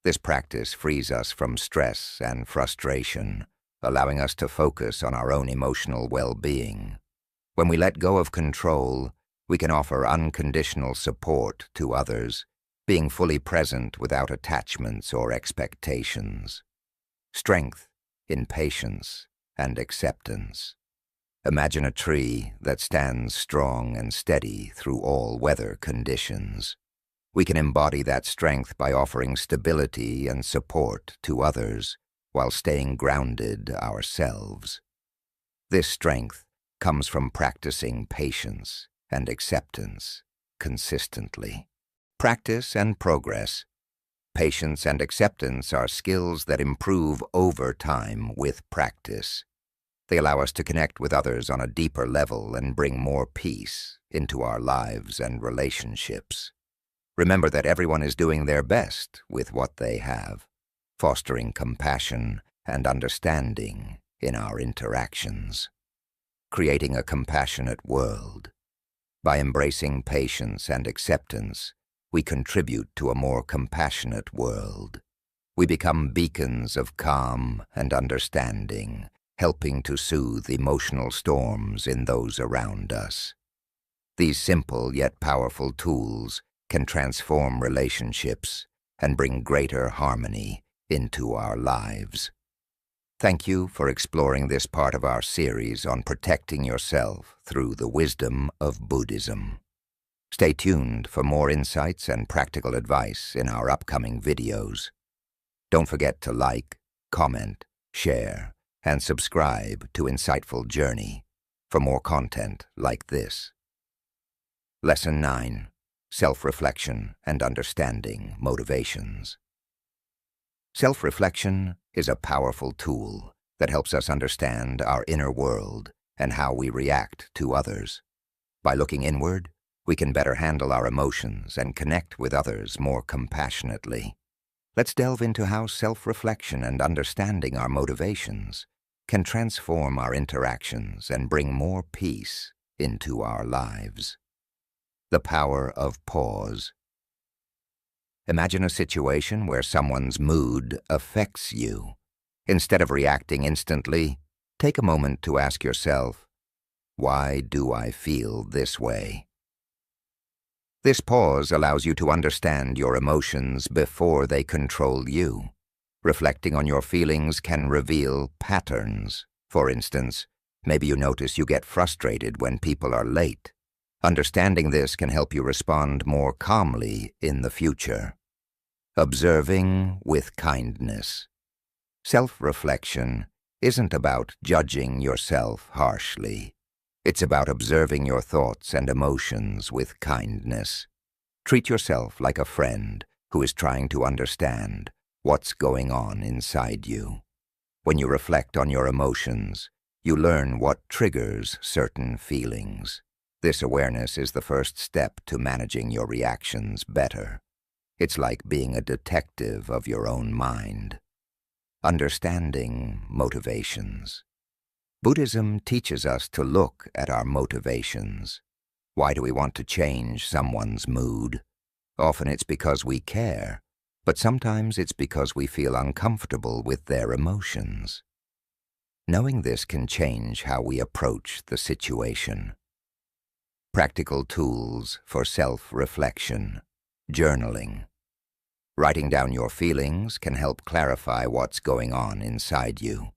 This practice frees us from stress and frustration, allowing us to focus on our own emotional well-being. When we let go of control, we can offer unconditional support to others, being fully present without attachments or expectations. Strength in patience and acceptance. Imagine a tree that stands strong and steady through all weather conditions. We can embody that strength by offering stability and support to others while staying grounded ourselves. This strength comes from practicing patience and acceptance consistently. Practice and progress. Patience and acceptance are skills that improve over time with practice. They allow us to connect with others on a deeper level and bring more peace into our lives and relationships. Remember that everyone is doing their best with what they have, fostering compassion and understanding in our interactions. Creating a compassionate world. By embracing patience and acceptance, we contribute to a more compassionate world. We become beacons of calm and understanding, helping to soothe emotional storms in those around us. These simple yet powerful tools can transform relationships and bring greater harmony into our lives. Thank you for exploring this part of our series on protecting yourself through the wisdom of Buddhism. Stay tuned for more insights and practical advice in our upcoming videos. Don't forget to like, comment, share, and subscribe to Insightful Journey for more content like this. Lesson 9. Self-Reflection and Understanding Motivations. Self-reflection is a powerful tool that helps us understand our inner world and how we react to others. By looking inward, we can better handle our emotions and connect with others more compassionately. Let's delve into how self-reflection and understanding our motivations can transform our interactions and bring more peace into our lives. The power of pause. Imagine a situation where someone's mood affects you. Instead of reacting instantly, take a moment to ask yourself, why do I feel this way? This pause allows you to understand your emotions before they control you. Reflecting on your feelings can reveal patterns. For instance, maybe you notice you get frustrated when people are late. Understanding this can help you respond more calmly in the future. Observing with kindness. Self-reflection isn't about judging yourself harshly. It's about observing your thoughts and emotions with kindness. Treat yourself like a friend who is trying to understand what's going on inside you. When you reflect on your emotions, you learn what triggers certain feelings. This awareness is the first step to managing your reactions better. It's like being a detective of your own mind. Understanding motivations. Buddhism teaches us to look at our motivations. Why do we want to change someone's mood? Often it's because we care, but sometimes it's because we feel uncomfortable with their emotions. Knowing this can change how we approach the situation. Practical tools for self-reflection. Journaling. Writing down your feelings can help clarify what's going on inside you.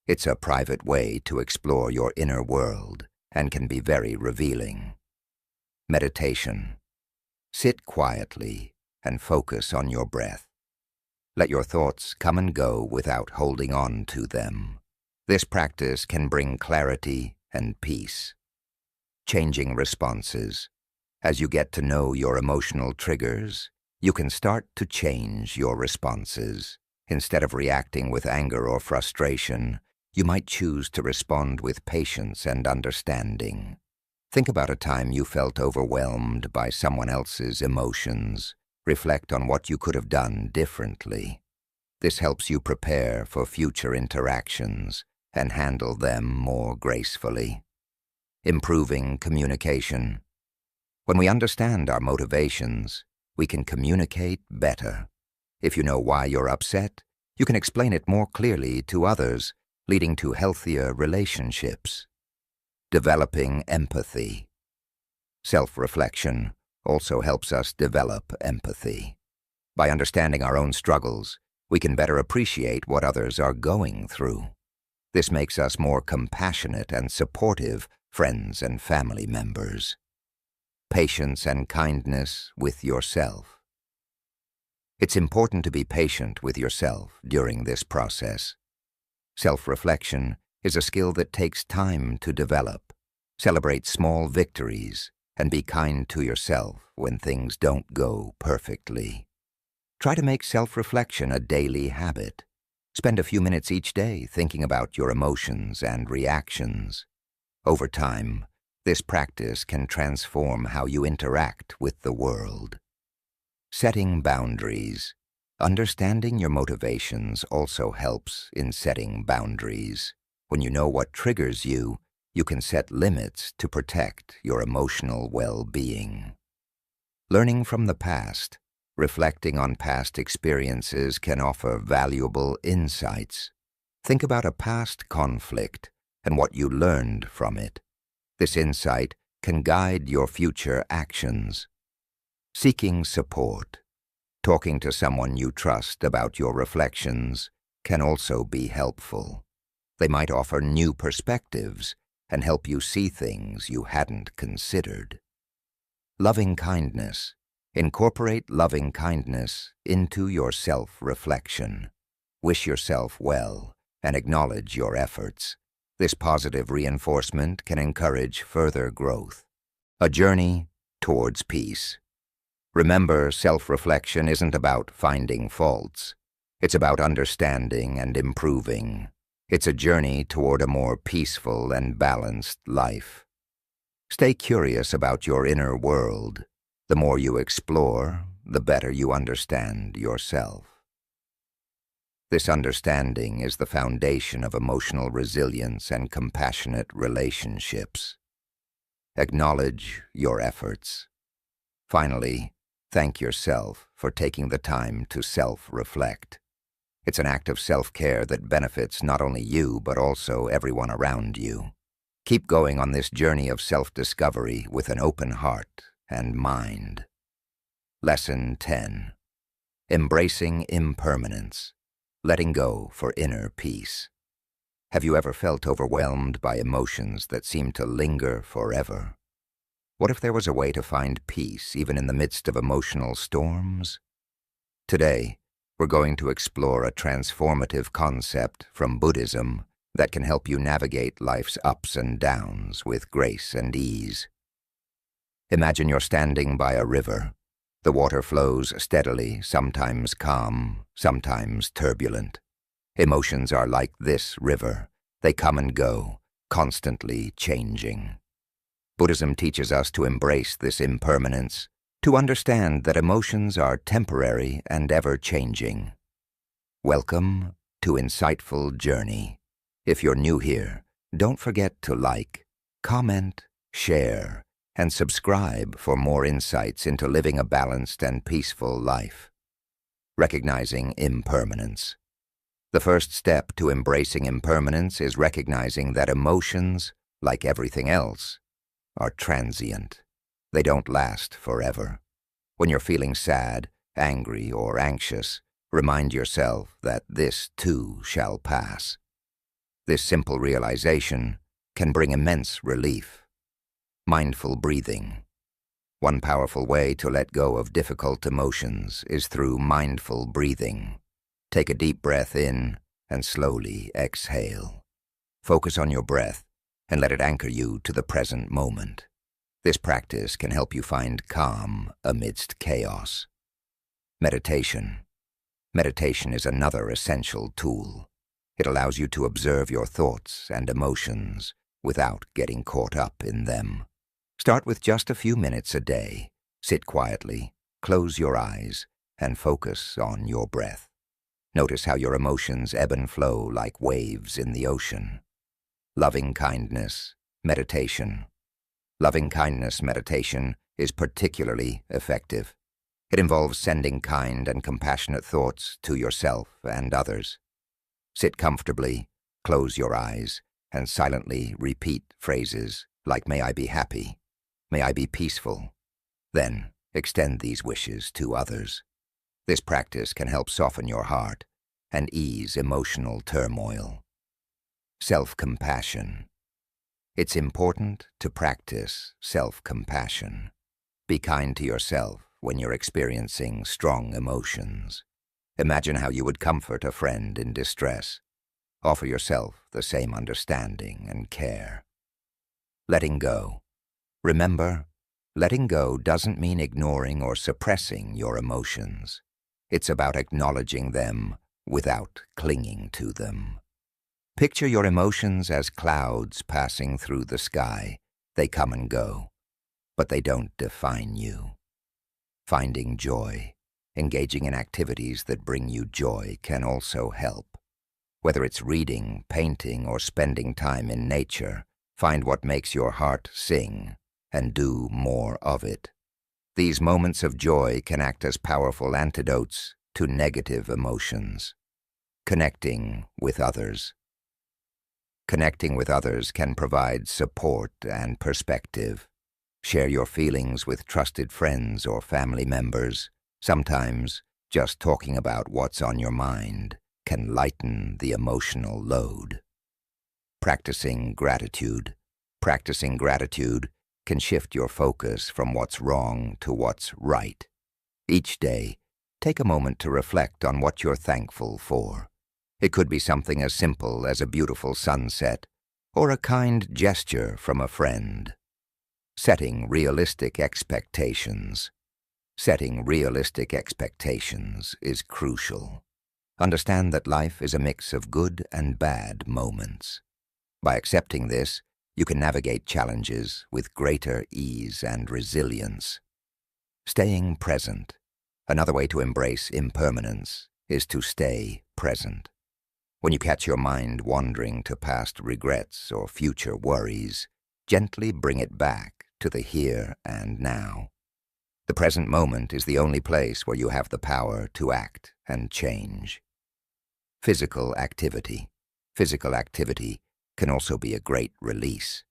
It's a private way to explore your inner world and can be very revealing. Meditation. Sit quietly and focus on your breath. Let your thoughts come and go without holding on to them. This practice can bring clarity and peace. Changing responses. As you get to know your emotional triggers, you can start to change your responses. Instead of reacting with anger or frustration, you might choose to respond with patience and understanding. Think about a time you felt overwhelmed by someone else's emotions. Reflect on what you could have done differently. This helps you prepare for future interactions and handle them more gracefully. Improving communication. When we understand our motivations, we can communicate better. If you know why you're upset, you can explain it more clearly to others, leading to healthier relationships. Developing empathy. Self-reflection also helps us develop empathy. By understanding our own struggles, we can better appreciate what others are going through. This makes us more compassionate and supportive friends and family members. Patience and kindness with yourself. It's important to be patient with yourself during this process. Self-reflection is a skill that takes time to develop. Celebrate small victories and be kind to yourself when things don't go perfectly. Try to make self-reflection a daily habit. Spend a few minutes each day thinking about your emotions and reactions. Over time, this practice can transform how you interact with the world. Setting boundaries. Understanding your motivations also helps in setting boundaries. When you know what triggers you, you can set limits to protect your emotional well-being. Learning from the past. Reflecting on past experiences can offer valuable insights. Think about a past conflict and what you learned from it. This insight can guide your future actions. Seeking support. Talking to someone you trust about your reflections can also be helpful. They might offer new perspectives and help you see things you hadn't considered. Loving kindness. Incorporate loving kindness into your self-reflection. Wish yourself well and acknowledge your efforts. This positive reinforcement can encourage further growth. A journey towards peace. Remember, self-reflection isn't about finding faults. It's about understanding and improving. It's a journey toward a more peaceful and balanced life. Stay curious about your inner world. The more you explore, the better you understand yourself. This understanding is the foundation of emotional resilience and compassionate relationships. Acknowledge your efforts. Finally, thank yourself for taking the time to self-reflect. It's an act of self-care that benefits not only you, but also everyone around you. Keep going on this journey of self-discovery with an open heart and mind. Lesson 10. Embracing impermanence. Letting go for inner peace. Have you ever felt overwhelmed by emotions that seem to linger forever? What if there was a way to find peace even in the midst of emotional storms? Today, we're going to explore a transformative concept from Buddhism that can help you navigate life's ups and downs with grace and ease. Imagine you're standing by a river. The water flows steadily, sometimes calm, sometimes turbulent. Emotions are like this river. They come and go, constantly changing. Buddhism teaches us to embrace this impermanence, to understand that emotions are temporary and ever-changing. Welcome to Insightful Journey. If you're new here, don't forget to like, comment, share, and subscribe for more insights into living a balanced and peaceful life. Recognizing impermanence. The first step to embracing impermanence is recognizing that emotions, like everything else, are transient. They don't last forever. When you're feeling sad, angry, or anxious, remind yourself that this too shall pass. This simple realization can bring immense relief. Mindful breathing. One powerful way to let go of difficult emotions is through mindful breathing. Take a deep breath in and slowly exhale. Focus on your breath and let it anchor you to the present moment. This practice can help you find calm amidst chaos. Meditation. Meditation is another essential tool. It allows you to observe your thoughts and emotions without getting caught up in them. Start with just a few minutes a day. Sit quietly, close your eyes, and focus on your breath. Notice how your emotions ebb and flow like waves in the ocean. Loving kindness meditation. Loving kindness meditation is particularly effective. It involves sending kind and compassionate thoughts to yourself and others. Sit comfortably, close your eyes, and silently repeat phrases like, "May I be happy," "May I be peaceful." Then extend these wishes to others. This practice can help soften your heart and ease emotional turmoil. Self-compassion. It's important to practice self-compassion. Be kind to yourself when you're experiencing strong emotions. Imagine how you would comfort a friend in distress. Offer yourself the same understanding and care. Letting go. Remember, letting go doesn't mean ignoring or suppressing your emotions. It's about acknowledging them without clinging to them. Picture your emotions as clouds passing through the sky. They come and go, but they don't define you. Finding joy, engaging in activities that bring you joy can also help. Whether it's reading, painting, or spending time in nature, find what makes your heart sing and do more of it. These moments of joy can act as powerful antidotes to negative emotions. Connecting with others. Connecting with others can provide support and perspective. Share your feelings with trusted friends or family members. Sometimes, just talking about what's on your mind can lighten the emotional load. Practicing gratitude. Practicing gratitude can shift your focus from what's wrong to what's right. Each day, take a moment to reflect on what you're thankful for. It could be something as simple as a beautiful sunset or a kind gesture from a friend. Setting realistic expectations. Setting realistic expectations is crucial. Understand that life is a mix of good and bad moments. By accepting this, you can navigate challenges with greater ease and resilience. Staying present. Another way to embrace impermanence is to stay present. When you catch your mind wandering to past regrets or future worries, gently bring it back to the here and now. The present moment is the only place where you have the power to act and change. Physical activity. Physical activity can also be a great release.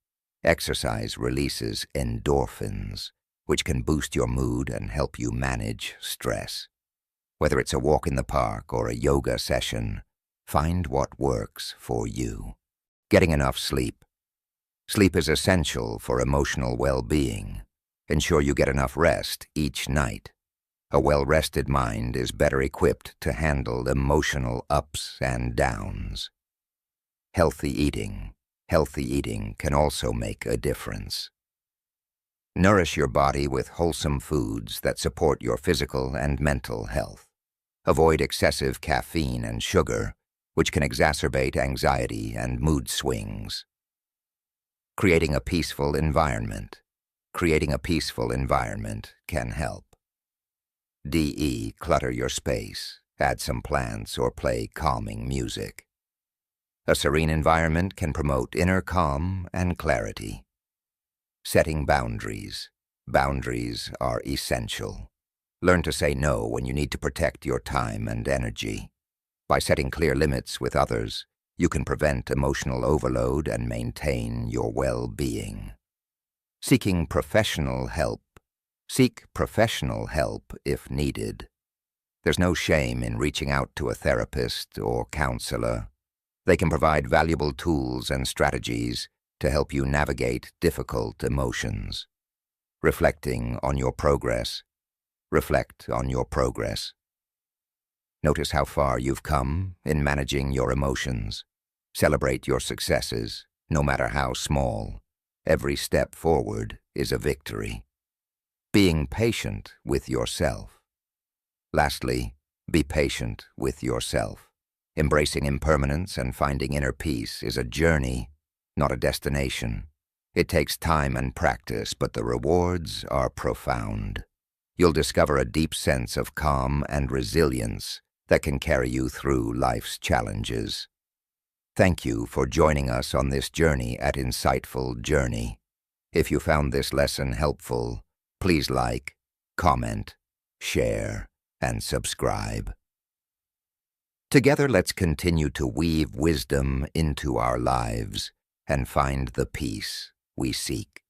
Exercise releases endorphins, which can boost your mood and help you manage stress. Whether it's a walk in the park or a yoga session, find what works for you. Getting enough sleep. Sleep is essential for emotional well-being. Ensure you get enough rest each night. A well-rested mind is better equipped to handle emotional ups and downs. Healthy eating. Healthy eating can also make a difference. Nourish your body with wholesome foods that support your physical and mental health. Avoid excessive caffeine and sugar, which can exacerbate anxiety and mood swings. Creating a peaceful environment. Creating a peaceful environment can help. Clutter your space, add some plants, or play calming music. A serene environment can promote inner calm and clarity. Setting boundaries. Boundaries are essential. Learn to say no when you need to protect your time and energy. By setting clear limits with others, you can prevent emotional overload and maintain your well-being. Seeking professional help. Seek professional help if needed. There's no shame in reaching out to a therapist or counselor. They can provide valuable tools and strategies to help you navigate difficult emotions. Reflecting on your progress. Reflect on your progress. Notice how far you've come in managing your emotions. Celebrate your successes, no matter how small. Every step forward is a victory. Being patient with yourself. Lastly, be patient with yourself. Embracing impermanence and finding inner peace is a journey, not a destination. It takes time and practice, but the rewards are profound. You'll discover a deep sense of calm and resilience that can carry you through life's challenges. Thank you for joining us on this journey at Insightful Journey. If you found this lesson helpful, please like, comment, share, and subscribe. Together, let's continue to weave wisdom into our lives and find the peace we seek.